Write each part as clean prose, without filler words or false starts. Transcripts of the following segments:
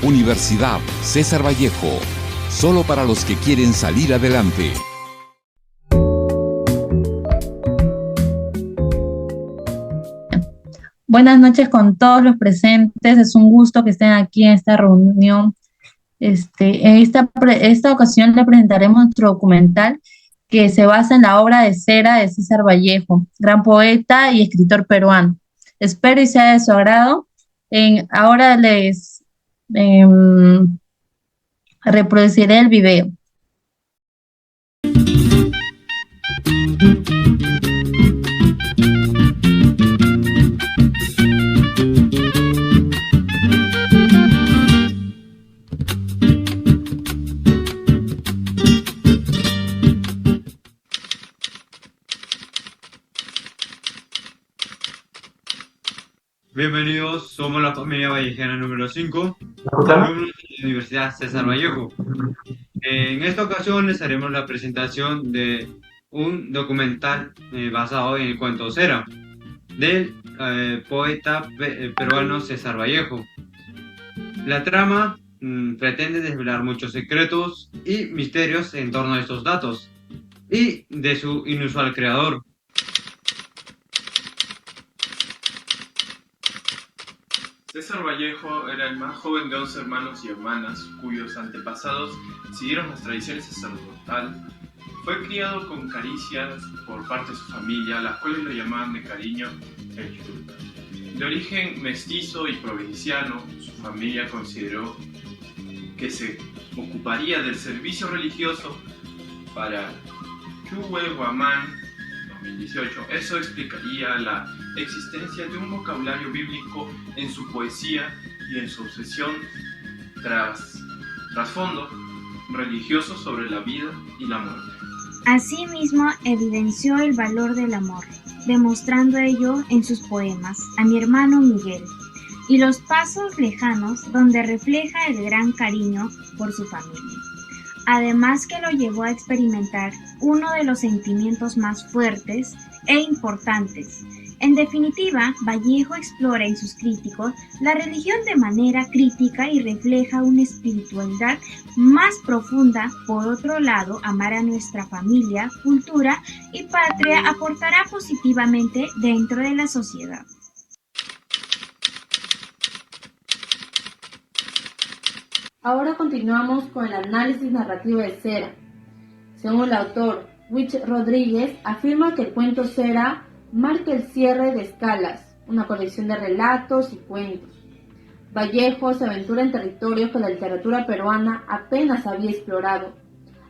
Universidad César Vallejo, solo para los que quieren salir adelante. Buenas noches con todos los presentes. Es un gusto que estén aquí en esta reunión. En esta ocasión le presentaremos nuestro documental que se basa en la obra de Cera de César Vallejo, gran poeta y escritor peruano. Espero y sea de su agrado. Ahora les em, reproduciré el video. Bienvenidos, somos la familia vallejana número 5, alumnos de la Universidad César Vallejo. En esta ocasión les haremos la presentación de un documental basado en el cuento Cera, del poeta peruano César Vallejo. La trama pretende desvelar muchos secretos y misterios en torno a estos datos y de su inusual creador. César Vallejo era el más joven de 11 hermanos y hermanas cuyos antepasados siguieron las tradiciones sacerdotales. Fue criado con caricias por parte de su familia, las cuales lo llamaban de cariño el Chuta. De origen mestizo y provinciano, su familia consideró que se ocuparía del servicio religioso para Chuwe Guamán 2018. Eso explicaría la existencia de un vocabulario bíblico en su poesía y en su obsesión trasfondo religioso sobre la vida y la muerte. Asimismo, evidenció el valor del amor, demostrando ello en sus poemas A mi hermano Miguel y Los pasos lejanos, donde refleja el gran cariño por su familia. Además que lo llevó a experimentar uno de los sentimientos más fuertes e importantes. En definitiva, Vallejo explora en sus críticos la religión de manera crítica y refleja una espiritualidad más profunda. Por otro lado, amar a nuestra familia, cultura y patria aportará positivamente dentro de la sociedad. Ahora continuamos con el análisis narrativo de Cera. Según el autor Wich Rodríguez, afirma que el cuento Cera marca el cierre de Escalas, una colección de relatos y cuentos. Vallejo se aventura en territorios que la literatura peruana apenas había explorado.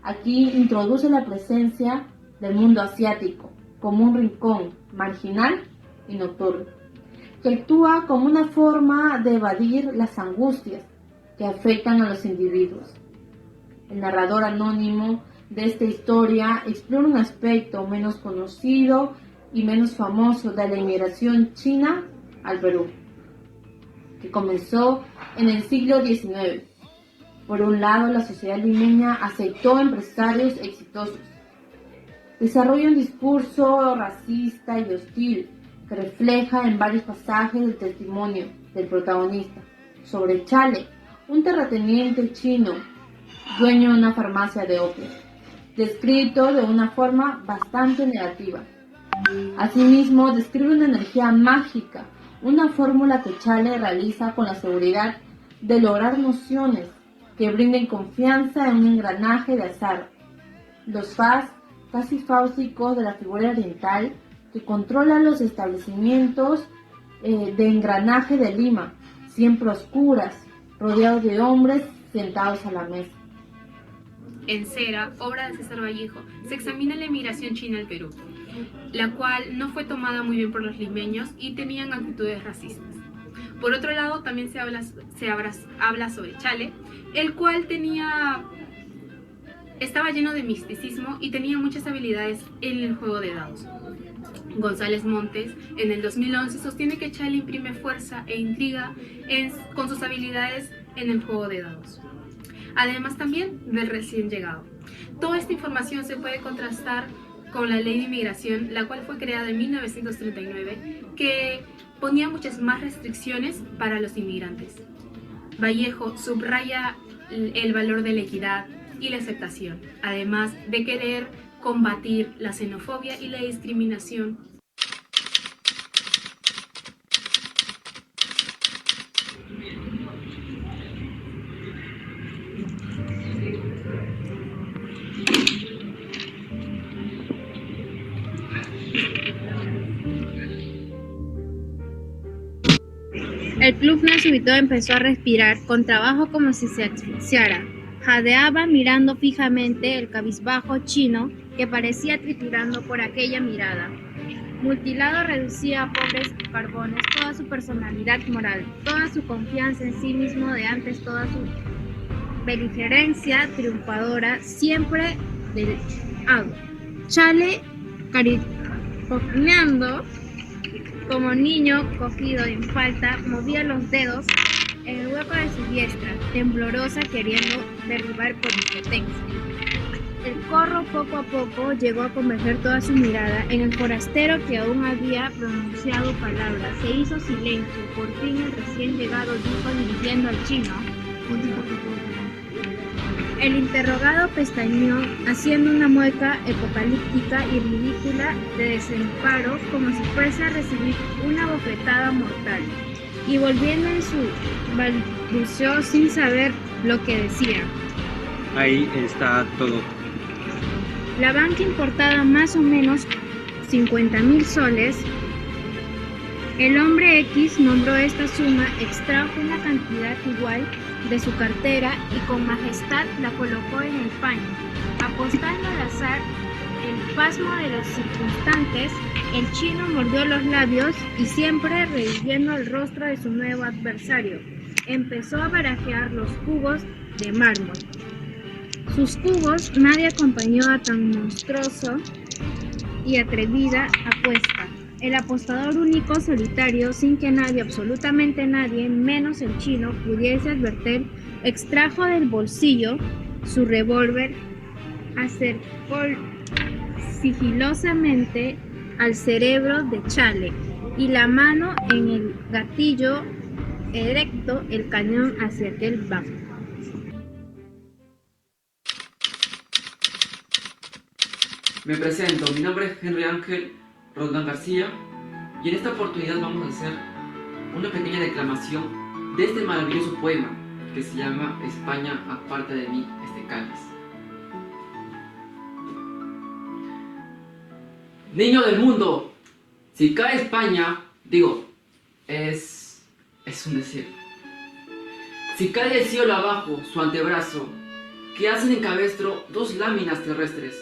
Aquí introduce la presencia del mundo asiático como un rincón marginal y nocturno, que actúa como una forma de evadir las angustias que afectan a los individuos. El narrador anónimo de esta historia explora un aspecto menos conocido y menos famoso de la inmigración china al Perú, que comenzó en el siglo XIX. Por un lado, la sociedad limeña aceptó empresarios exitosos. Desarrolla un discurso racista y hostil que refleja en varios pasajes el testimonio del protagonista sobre Chale, un terrateniente chino, dueño de una farmacia de opio, descrito de una forma bastante negativa. Asimismo, describe una energía mágica, una fórmula que Chale realiza con la seguridad de lograr nociones que brinden confianza en un engranaje de azar. Los faz casi fáusticos de la figura oriental que controlan los establecimientos de engranaje de Lima, siempre oscuras, rodeados de hombres sentados a la mesa. En Cera, obra de César Vallejo, se examina la emigración china al Perú, la cual no fue tomada muy bien por los limeños y tenían actitudes racistas. Por otro lado, también se habla sobre Chale, el cual estaba lleno de misticismo y tenía muchas habilidades en el juego de dados. González Montes, en el 2011, sostiene que Chale imprime fuerza e intriga con sus habilidades en el juego de dados, además también del recién llegado. Toda esta información se puede contrastar con la Ley de Inmigración, la cual fue creada en 1939, que ponía muchas más restricciones para los inmigrantes. Vallejo subraya el valor de la equidad y la aceptación, además de querer combatir la xenofobia y la discriminación. El plufla súbito empezó a respirar con trabajo como si se asfixiara. Jadeaba mirando fijamente el cabizbajo chino que parecía triturando por aquella mirada. Mutilado reducía a pobres carbones toda su personalidad moral, toda su confianza en sí mismo de antes, toda su beligerencia triunfadora, siempre del agua. Chale, caripogneando como niño cogido en falta, movía los dedos en el hueco de su diestra, temblorosa, queriendo derribar por impotencia. El corro poco a poco llegó a converger toda su mirada en el forastero que aún había pronunciado palabras. Se hizo silencio. Por fin el recién llegado dijo dirigiendo al chino. El interrogado pestañeó, haciendo una mueca apocalíptica y ridícula de desamparo, como si fuese a recibir una bofetada mortal, y volviendo en su balbuceó sin saber lo que decía. Ahí está todo. La banca importaba más o menos 50.000 soles. El hombre X nombró esta suma, extrajo una cantidad igual de su cartera y con majestad la colocó en el paño. Apostando al azar el pasmo de los circunstantes, el chino mordió los labios y, siempre reviviendo el rostro de su nuevo adversario, empezó a barajear los cubos de mármol. Sus cubos nadie acompañó a tan monstruoso y atrevida apuesta. El apostador único, solitario, sin que nadie, absolutamente nadie, menos el chino, pudiese advertir, extrajo del bolsillo su revólver, acercó sigilosamente al cerebro de Chale y la mano en el gatillo erecto el cañón hacia aquel banco. Me presento, mi nombre es Henry Ángel Roldán García y en esta oportunidad vamos a hacer una pequeña declamación de este maravilloso poema que se llama España, aparta de mí este cáliz. Niño del mundo, si cae España, es un decir. Si cae del cielo abajo su antebrazo, que hacen en cabestro dos láminas terrestres.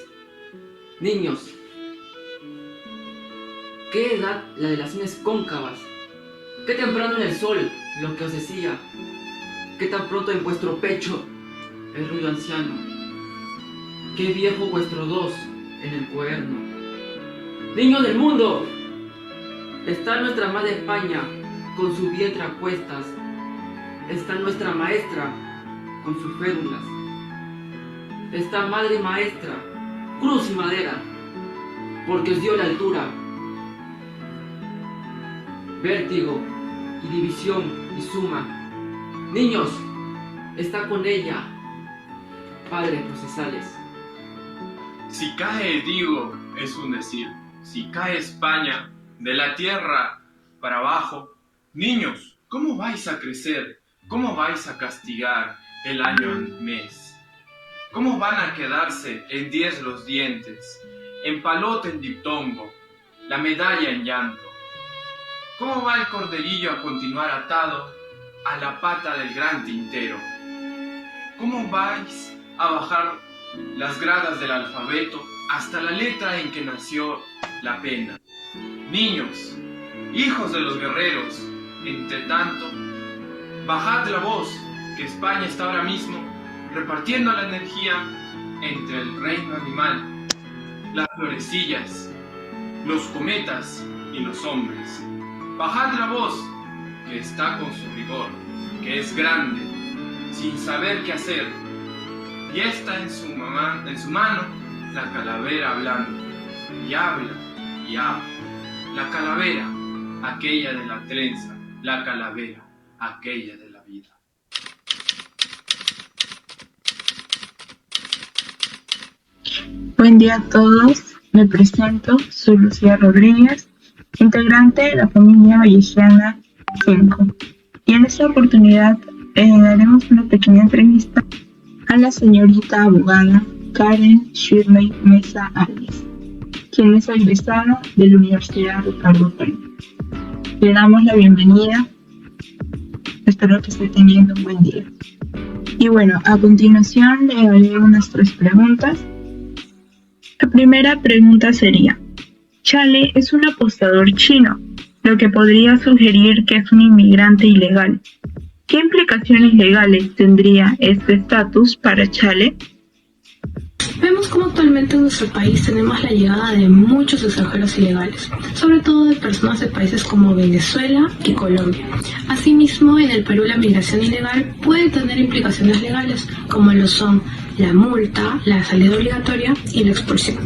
Niños, ¿qué edad la de las sienes cóncavas? ¿Qué temprano en el sol lo que os decía? ¿Qué tan pronto en vuestro pecho el ruido anciano? ¿Qué viejo vuestro dos en el cuaderno? Niños del mundo, está nuestra madre España con su vientre a cuestas. Está nuestra maestra con sus férulas. Está madre maestra, cruz y madera, porque os dio la altura, vértigo y división y suma. Niños, está con ella, padres procesales. Si cae, digo, es un decir. Si cae España de la tierra para abajo, niños, ¿cómo vais a crecer? ¿Cómo vais a castigar el año al mes? ¿Cómo van a quedarse en 10 los dientes, en palote en diptongo, la medalla en llanto? ¿Cómo va el corderillo a continuar atado a la pata del gran tintero? ¿Cómo vais a bajar las gradas del alfabeto hasta la letra en que nació la pena? Niños, hijos de los guerreros, entre tanto, bajad la voz, que España está ahora mismo repartiendo la energía entre el reino animal, las florecillas, los cometas y los hombres. Bajad la voz, que está con su rigor, que es grande, sin saber qué hacer, y está en su mano la calavera hablando, y habla, y habla. La calavera, aquella de la trenza, la calavera, aquella de la vida. Buen día a todos. Me presento, soy Lucía Rodríguez, integrante de la familia vallejiana 5. Y en esta oportunidad haremos una pequeña entrevista a la señorita abogada Karen Shirley Mesa Arias, quien es egresada de la Universidad Ricardo Perú. Le damos la bienvenida. Espero que esté teniendo un buen día. Y bueno, a continuación le haré unas 3 preguntas. La primera pregunta sería: Chale es un apostador chino, lo que podría sugerir que es un inmigrante ilegal. ¿Qué implicaciones legales tendría este estatus para Chale? Vemos cómo actualmente en nuestro país tenemos la llegada de muchos extranjeros ilegales, sobre todo de personas de países como Venezuela y Colombia. Asimismo, en el Perú la migración ilegal puede tener implicaciones legales, como lo son la multa, la salida obligatoria y la expulsión.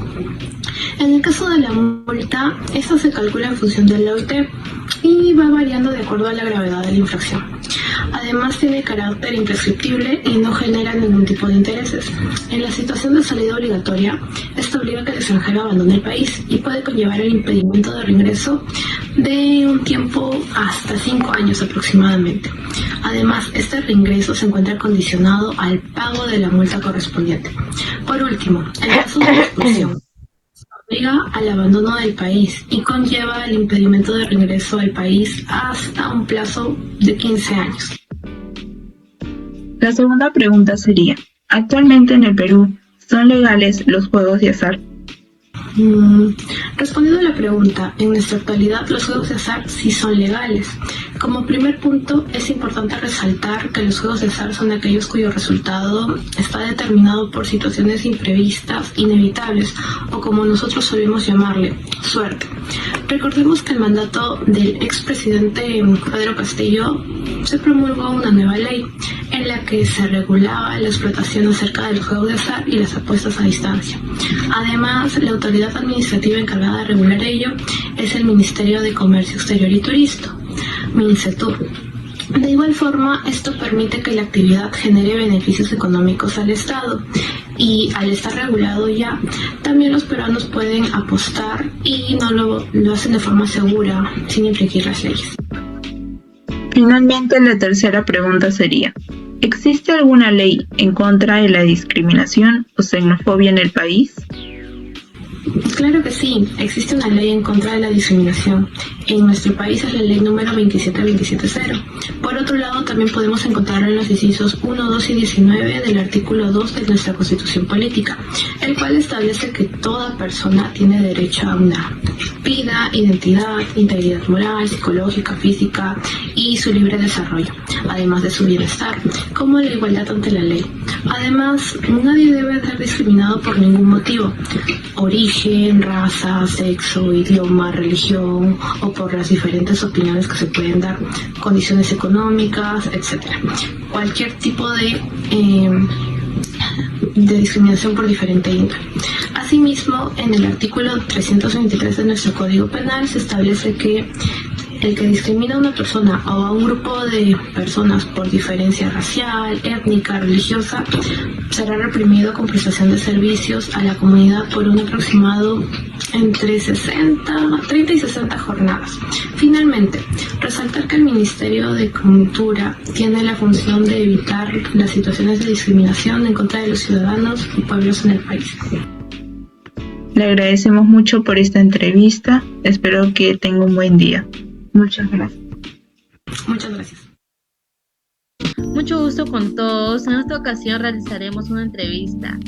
En el caso de la multa, esta se calcula en función del OIT y va variando de acuerdo a la gravedad de la infracción. Además tiene carácter imprescriptible y no genera ningún tipo de intereses. En la situación de salida obligatoria, esto obliga a que el extranjero abandone el país y puede conllevar el impedimento de reingreso de un tiempo hasta 5 años aproximadamente. Además, este reingreso se encuentra condicionado al pago de la multa correspondiente. Por último, en caso de expulsión, obliga al abandono del país y conlleva el impedimento de regreso al país hasta un plazo de 15 años. La segunda pregunta sería: ¿actualmente en el Perú son legales los juegos de azar? Respondiendo a la pregunta, en nuestra actualidad los juegos de azar sí son legales. Como primer punto, es importante resaltar que los juegos de azar son aquellos cuyo resultado está determinado por situaciones imprevistas, inevitables, o como nosotros solemos llamarle, suerte. Recordemos que el mandato del expresidente Pedro Castillo se promulgó una nueva ley en la que se regulaba la explotación acerca del juego de azar y las apuestas a distancia. Además, la autoridad administrativa encargada de regular ello es el Ministerio de Comercio Exterior y Turismo, MINCETUR. De igual forma, esto permite que la actividad genere beneficios económicos al Estado y al estar regulado ya, también los peruanos pueden apostar y no lo hacen de forma segura, sin infringir las leyes. Finalmente, la tercera pregunta sería: ¿existe alguna ley en contra de la discriminación o xenofobia en el país? Claro que sí, existe una ley en contra de la discriminación. En nuestro país es la ley número 27270. Por otro lado, también podemos encontrarlo en los incisos 1, 2 y 19 del artículo 2 de nuestra Constitución Política, el cual establece que toda persona tiene derecho a una vida, identidad, integridad moral, psicológica, física y su libre desarrollo, además de su bienestar, como la igualdad ante la ley. Además, nadie debe ser discriminado por ningún motivo: origen, raza, sexo, idioma, religión o por las diferentes opiniones que se pueden dar, condiciones económicas, etc. Cualquier tipo de discriminación por diferente índole. Asimismo, en el artículo 323 de nuestro Código Penal se establece que el que discrimina a una persona o a un grupo de personas por diferencia racial, étnica, religiosa, será reprimido con prestación de servicios a la comunidad por un aproximado entre 30 y 60 jornadas. Finalmente, resaltar que el Ministerio de Cultura tiene la función de evitar las situaciones de discriminación en contra de los ciudadanos y pueblos en el país. Le agradecemos mucho por esta entrevista. Espero que tenga un buen día. Muchas gracias. Muchas gracias. Mucho gusto con todos. En esta ocasión realizaremos una entrevista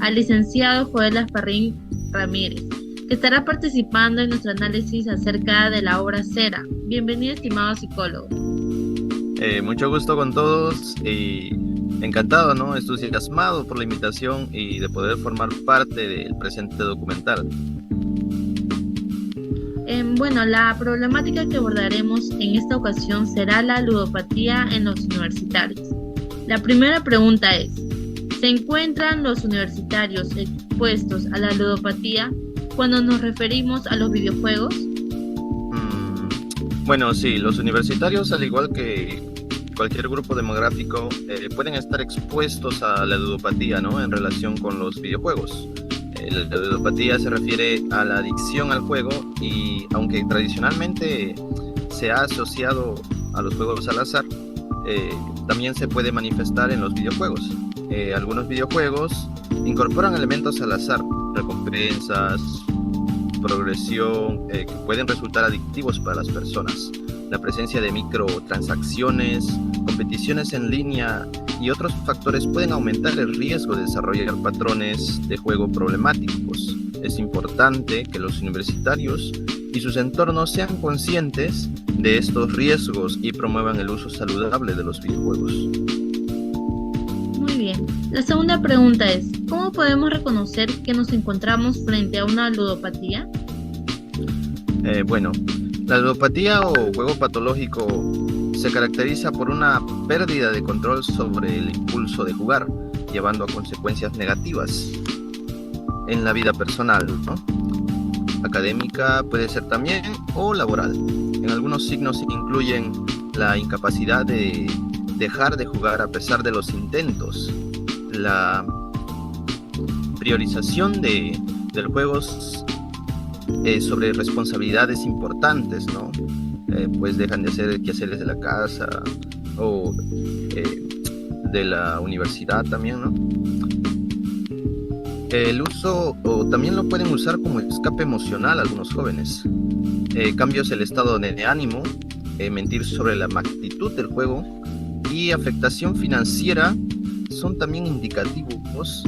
al licenciado Joel Asparrín Ramírez, que estará participando en nuestro análisis acerca de la obra Cera. Bienvenido, estimado psicólogo. Mucho gusto con todos y encantado, ¿no? Entusiasmado por la invitación y de poder formar parte del presente documental. Bueno, la problemática que abordaremos en esta ocasión será la ludopatía en los universitarios. La primera pregunta es: ¿se encuentran los universitarios expuestos a la ludopatía cuando nos referimos a los videojuegos? Bueno, sí, los universitarios, al igual que cualquier grupo demográfico, pueden estar expuestos a la ludopatía, ¿no? En relación con los videojuegos. La ludopatía se refiere a la adicción al juego y aunque tradicionalmente se ha asociado a los juegos al azar, también se puede manifestar en los videojuegos. Algunos videojuegos incorporan elementos al azar, recompensas, progresión, que pueden resultar adictivos para las personas. La presencia de microtransacciones, competiciones en línea y otros factores pueden aumentar el riesgo de desarrollar patrones de juego problemáticos. Es importante que los universitarios y sus entornos sean conscientes de estos riesgos y promuevan el uso saludable de los videojuegos. Muy bien. La segunda pregunta es, ¿cómo podemos reconocer que nos encontramos frente a una ludopatía? Bueno, la ludopatía o juego patológico se caracteriza por una pérdida de control sobre el impulso de jugar, llevando a consecuencias negativas en la vida personal, ¿no? Académica puede ser también, o laboral. En algunos signos incluyen la incapacidad de dejar de jugar a pesar de los intentos, la priorización de juegos sobre responsabilidades importantes, ¿no? Pues dejan de hacer quehaceres de la casa o de la universidad también, ¿no? El uso, o también lo pueden usar como escape emocional algunos jóvenes. Cambios del estado de ánimo, mentir sobre la magnitud del juego y afectación financiera son también indicativos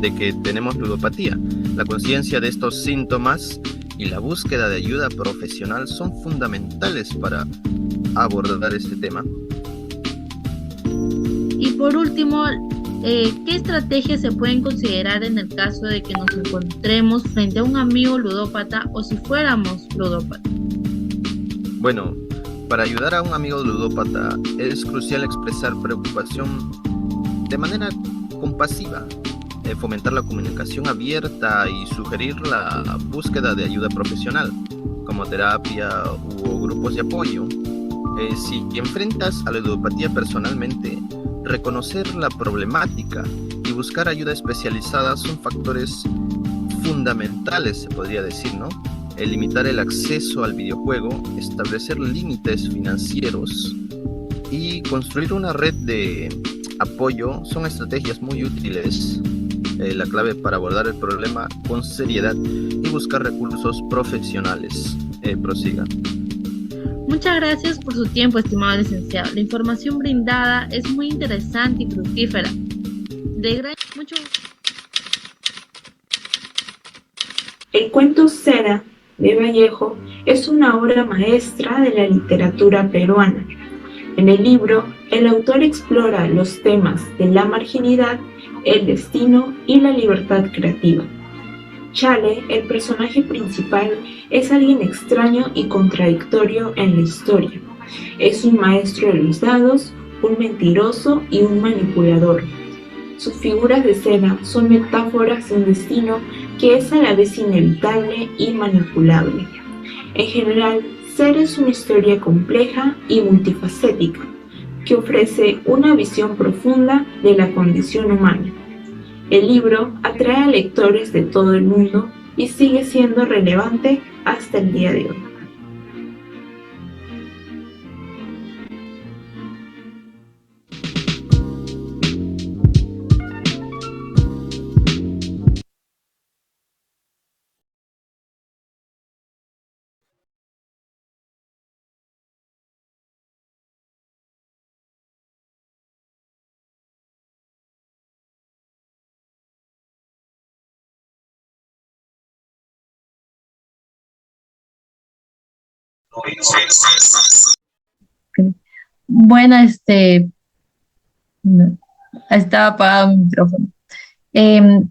de que tenemos ludopatía. La conciencia de estos síntomas y la búsqueda de ayuda profesional son fundamentales para abordar este tema. Y por último, ¿qué estrategias se pueden considerar en el caso de que nos encontremos frente a un amigo ludópata o si fuéramos ludópatas? Bueno, para ayudar a un amigo ludópata es crucial expresar preocupación de manera compasiva, fomentar la comunicación abierta y sugerir la búsqueda de ayuda profesional, como terapia u grupos de apoyo. Si enfrentas a la ludopatía personalmente, reconocer la problemática y buscar ayuda especializada son factores fundamentales, se podría decir, ¿no? Limitar el acceso al videojuego, establecer límites financieros y construir una red de apoyo son estrategias muy útiles. La clave para abordar el problema con seriedad y buscar recursos profesionales. Prosiga. Muchas gracias por su tiempo, estimado licenciado. La información brindada es muy interesante y fructífera. El cuento Cera de Vallejo es una obra maestra de la literatura peruana. En el libro, el autor explora los temas de la marginidad, el destino y la libertad creativa. Chale, el personaje principal, es alguien extraño y contradictorio en la historia. Es un maestro de los dados, un mentiroso y un manipulador. Sus figuras de escena son metáforas de un destino que es a la vez inevitable y manipulable. En general, Cera es una historia compleja y multifacética, que ofrece una visión profunda de la condición humana. El libro atrae a lectores de todo el mundo y sigue siendo relevante hasta el día de hoy. Bueno, no, estaba apagado mi micrófono.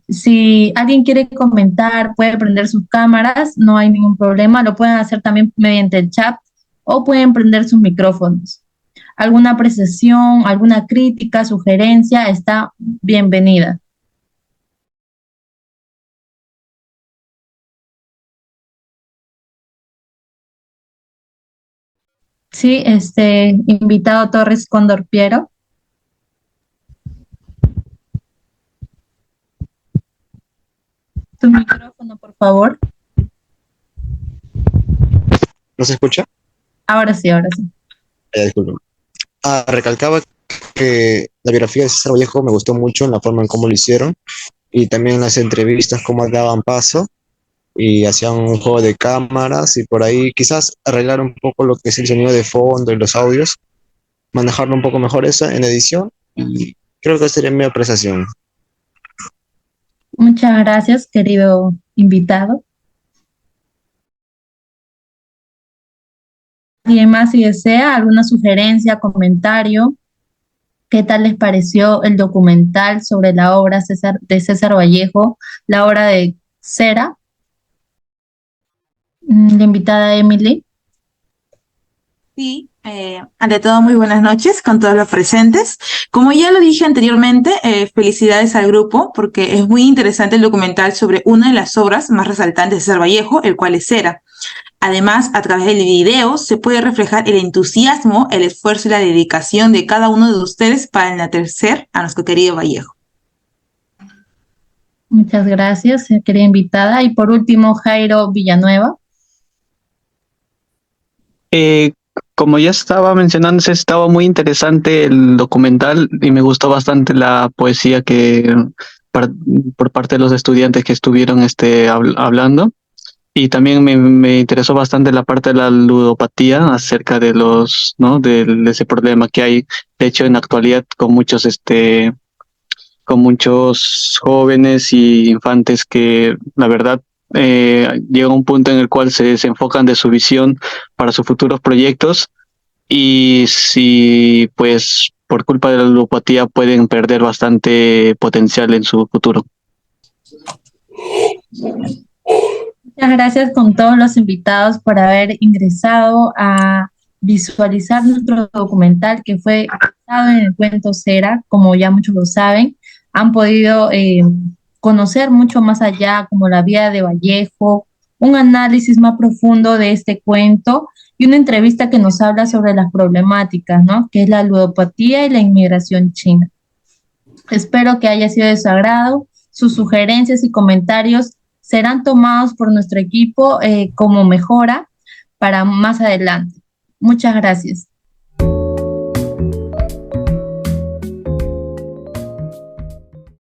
Si alguien quiere comentar, puede prender sus cámaras, no hay ningún problema. Lo pueden hacer también mediante el chat o pueden prender sus micrófonos. Alguna apreciación, alguna crítica, sugerencia, está bienvenida. Sí, invitado Torres Cóndor Piero. Tu micrófono, por favor. ¿No se escucha? Ahora sí, ahora sí. Disculpen. Recalcaba que la biografía de César Vallejo me gustó mucho en la forma en cómo lo hicieron y también en las entrevistas cómo daban paso y hacían un juego de cámaras y por ahí quizás arreglar un poco lo que es el sonido de fondo y los audios, manejarlo un poco mejor eso en edición y creo que sería mi apreciación. Muchas gracias, querido invitado. ¿Alguien más si desea alguna sugerencia, comentario? ¿Qué tal les pareció el documental sobre la obra de César Vallejo, la obra de Cera? La invitada Emily. Sí, ante todo muy buenas noches con todos los presentes. Como ya lo dije anteriormente, felicidades al grupo porque es muy interesante el documental sobre una de las obras más resaltantes de César Vallejo, el cual es Cera. Además, a través del video se puede reflejar el entusiasmo, el esfuerzo y la dedicación de cada uno de ustedes para enaltecer a nuestro querido Vallejo. Muchas gracias, querida invitada. Y por último, Jairo Villanueva. Como ya estaba mencionando, estaba muy interesante el documental y me gustó bastante la poesía que por parte de los estudiantes que estuvieron hablando. Y también me interesó bastante la parte de la ludopatía acerca de de ese problema que hay, de hecho, en la actualidad con muchos jóvenes y infantes que, la verdad, llega un punto en el cual se desenfocan de su visión para sus futuros proyectos y si, pues, por culpa de la ludopatía pueden perder bastante potencial en su futuro. Muchas gracias con todos los invitados por haber ingresado a visualizar nuestro documental que fue basado en el cuento Cera, como ya muchos lo saben. Han podido conocer mucho más allá, como la vida de Vallejo, un análisis más profundo de este cuento y una entrevista que nos habla sobre las problemáticas, ¿no? Que es la ludopatía y la inmigración china. Espero que haya sido de su agrado. Sus sugerencias y comentarios serán tomados por nuestro equipo como mejora para más adelante. Muchas gracias.